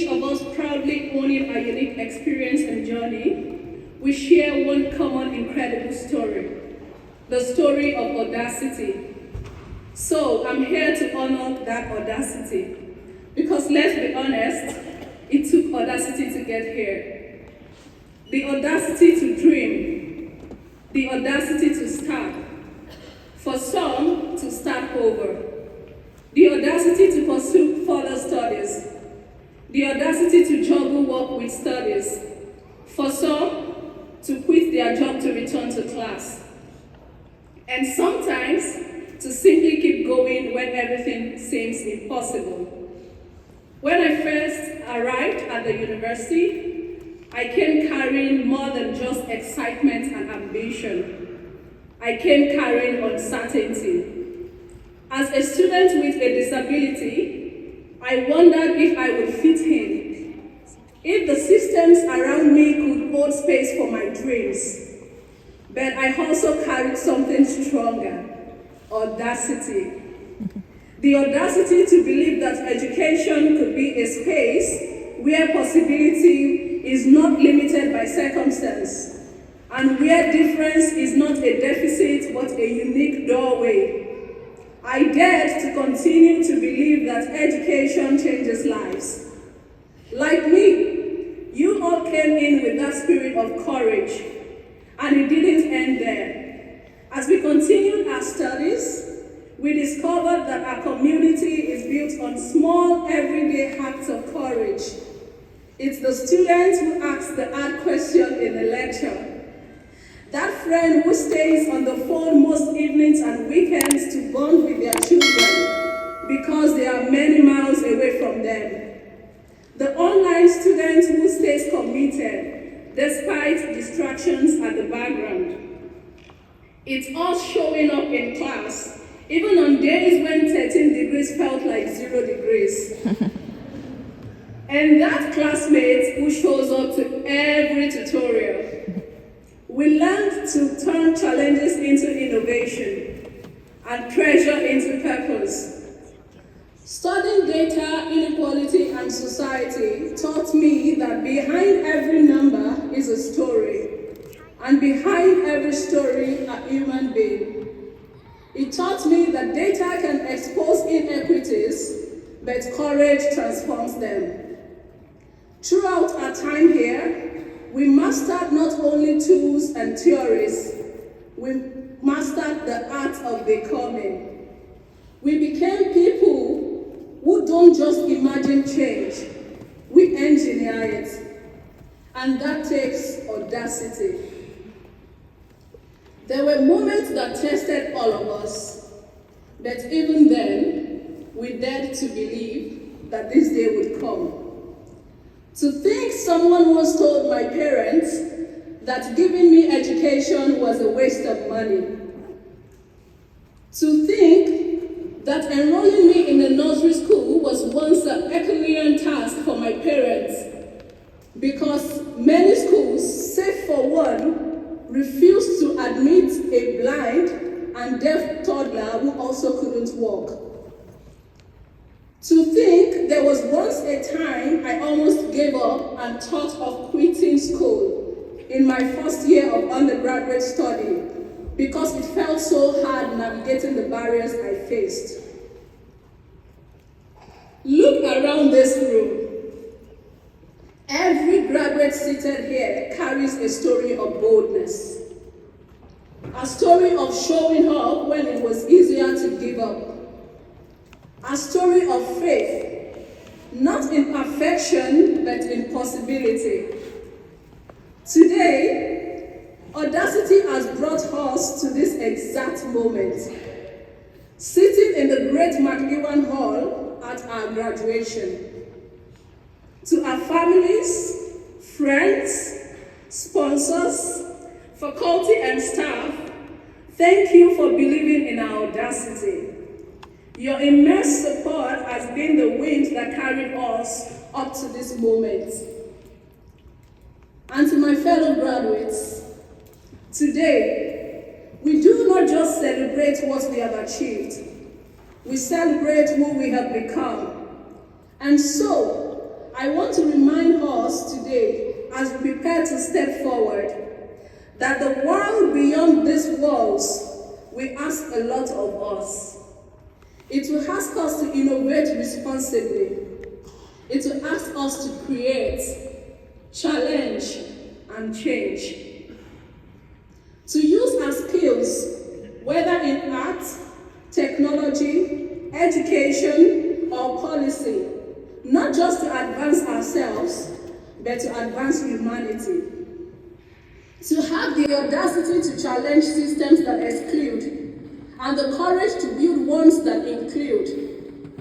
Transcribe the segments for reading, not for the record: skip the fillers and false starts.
of us proudly owning our unique experience and journey, we share one common incredible story, the story of audacity. So I'm here to honor that audacity, because let's be honest, it took audacity to get here. The audacity to dream, the audacity to start, for some to start over, the audacity to pursue further studies, the audacity to juggle work with studies, for some to quit their job to return to class, and sometimes to simply keep going when everything seems impossible. When I first arrived at the university, I came carrying more than just excitement and ambition. I came carrying uncertainty. As a student with a disability, I wondered if I would fit in, if the systems around me could hold space for my dreams. But I also carried something stronger, audacity. The audacity to believe that education could be a space where possibility is not limited by circumstance, and where difference is not a deficit but a unique doorway. I dared to continue to believe that education changes lives. Like me, you all came in with that spirit of courage, and it didn't end there. As we continued our studies, we discovered that our community is built on small, everyday acts of courage. It's the students who ask the hard question in the lecture, that friend who stays on the phone most evenings and weekends to bond with their children because they are many miles away from them, the online student who stays committed despite distractions at the background. It's us showing up in class, even on days when 13 degrees felt like 0 degrees. And that classmate who shows up to every tutorial. We learned to turn challenges into innovation and pressure into purpose. Studying data, inequality, and society taught me that behind every number is a story, and behind every story, a human being. It taught me that data can expose inequities, but courage transforms them. Throughout our time here, we mastered not only tools and theories, we mastered the art of becoming. We became people who don't just imagine change, we engineer it. And that takes audacity. There were moments that tested all of us, but even then, we dared to believe that this day would come. To think someone once told my parents that giving me education was a waste of money. To think that enrolling me in a nursery school was once an Herculean task for my parents, because many schools, save for one, refused to admit a blind and deaf toddler who also couldn't walk. To think there was once a time I almost gave up and thought of quitting school in my first year of undergraduate study because it felt so hard navigating the barriers I faced. Look around this room. Every graduate seated here carries a story of boldness, a story of showing up when it was easier to give up, a story of faith, not in perfection, but in possibility. Today, audacity has brought us to this exact moment, sitting in the great McEwan Hall at our graduation. To our families, friends, sponsors, faculty, and staff, thank you for believing in our audacity. Your immense support has been the wind that carried us up to this moment. And to my fellow graduates, today, we do not just celebrate what we have achieved, we celebrate who we have become. And so, I want to remind us today, as we prepare to step forward, that the world beyond these walls will ask a lot of us. It will ask us to innovate responsibly. It will ask us to create, challenge, and change. To use our skills, whether in art, technology, education, or policy, not just to advance ourselves, but to advance humanity. To have the audacity to challenge systems that exclude, and the courage to build ones that include.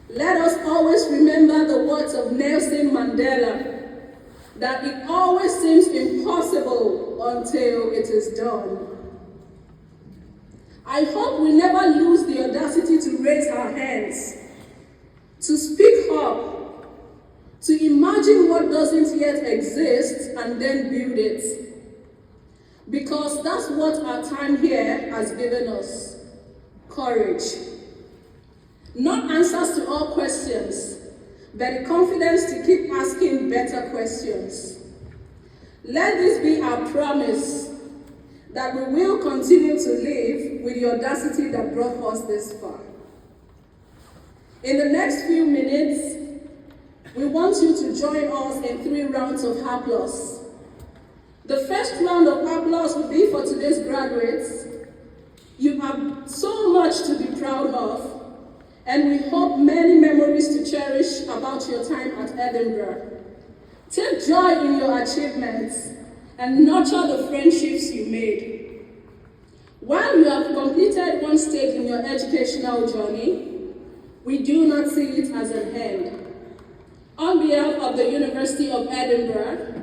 Let us always remember the words of Nelson Mandela, that it always seems impossible until it is done. I hope we never lose the audacity to raise our hands, to speak up, to imagine what doesn't yet exist and then build it. Because that's what our time here has given us, courage. Not answers to all questions, but the confidence to keep asking better questions. Let this be our promise that we will continue to live with the audacity that brought us this far. In the next few minutes, we want you to join us in 3 rounds of applause. The first round of applause will be for today's graduates. You have so much to be proud of, and we hope many memories to cherish about your time at Edinburgh. Take joy in your achievements and nurture the friendships you made. While you have completed one stage in your educational journey, we do not see it as an end. On behalf of the University of Edinburgh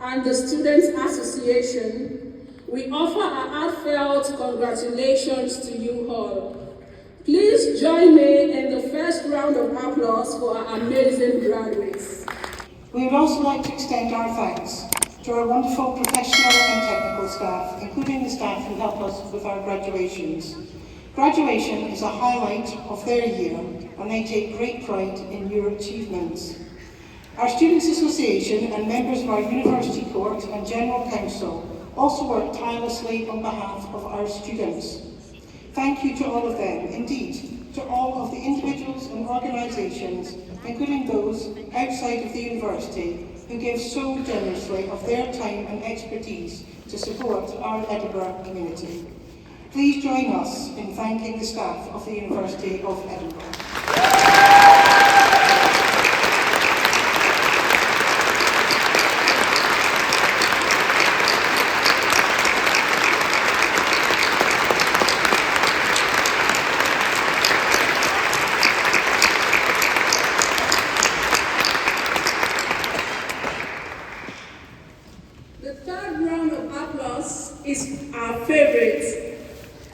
and the Students' Association, we offer our heartfelt congratulations to you all. Please join me in the first round of applause for our amazing graduates. We would also like to extend our thanks to our wonderful professional and technical staff, including the staff who help us with our graduations. Graduation is a highlight of their year, and they take great pride in your achievements. Our Students' Association and members of our University Court and General Council also work tirelessly on behalf of our students. Thank you to all of them, indeed, to all of the individuals and organisations, including those outside of the university, who give so generously of their time and expertise to support our Edinburgh community. Please join us in thanking the staff of the University of Edinburgh. The third round of applause is our favorite,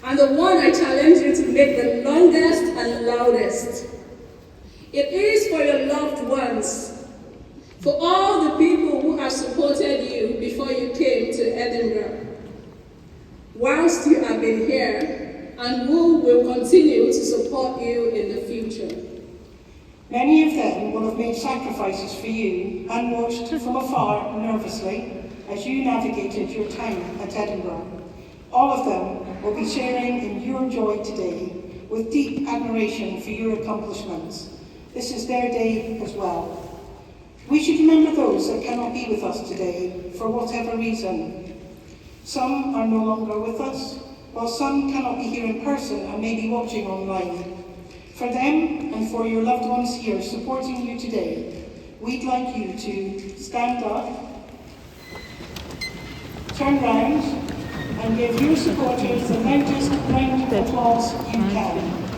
and the one I challenge you to make the longest and loudest. It is for your loved ones, for all the people who have supported you before you came to Edinburgh, whilst you have been here, and who will continue to support you in the future. Many of them will have made sacrifices for you and watched from afar nervously as you navigated your time at Edinburgh. All of them will be sharing in your joy today with deep admiration for your accomplishments. This is their day as well. We should remember those that cannot be with us today for whatever reason. Some are no longer with us, while some cannot be here in person and may be watching online. For them and for your loved ones here supporting you today, we'd like you to stand up, turn round, and give your supporters the loudest round of applause you can.